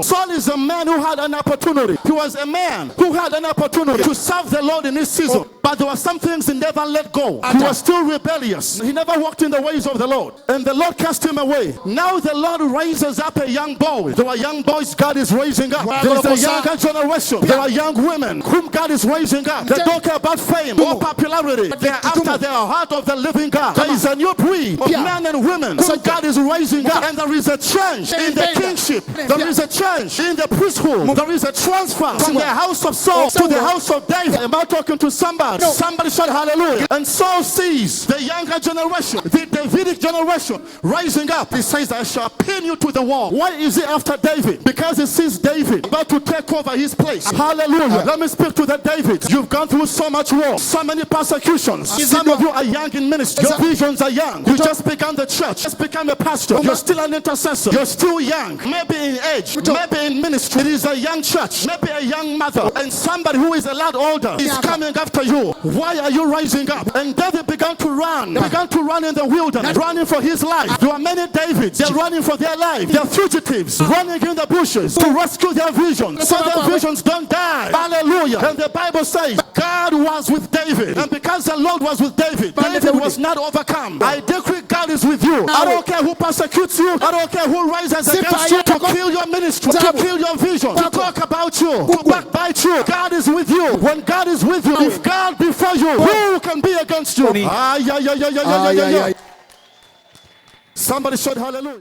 Saul is a man who had an opportunity. He was a man who had an opportunity to serve the Lord in his season. But there were some things he never let go. He was still rebellious. He never walked in the ways of the Lord. And the Lord cast him away. Now the Lord raises up a young boy. There are young boys God is raising up. There is a younger generation. There are young women whom God is raising up. They don't care about fame or popularity. They are after the heart of the living God. There is a new breed of men and women whom God is raising up. And there is a change in the kingship. There is a change in the priesthood. There is a transfer from the house of Saul to the house of David. Am I talking to somebody? Somebody shout hallelujah. And Saul sees the younger generation, the Davidic generation rising up. He says, I shall pin you to the wall. Why is he after David? Because he sees David about to take over his place. Hallelujah. Let me speak to the David. You've gone through so much war, so many persecutions. Some of you are young in ministry. Your visions are young. You just began the church. Just become a pastor. You're still an intercessor. You're still young. Maybe in age. Maybe in ministry. It is a young church. Maybe a young mother. And somebody who is a lot older is coming after you. Why are you rising up? And David began to run. He began to run in the wilderness, running for his life. There are many Davids. They're running for their life. They're fugitives, running in the bushes to rescue their visions, so their visions don't die. Hallelujah. And the Bible says God was with David. And because the Lord was with David, David was not overcome. I decree God is with you. I don't care who persecutes you. I don't care who rises against you to kill your ministry, to kill your vision, to talk about you, to backbite you. God is with you. When God is with you, if God before you, who can be against you? Somebody shout hallelujah.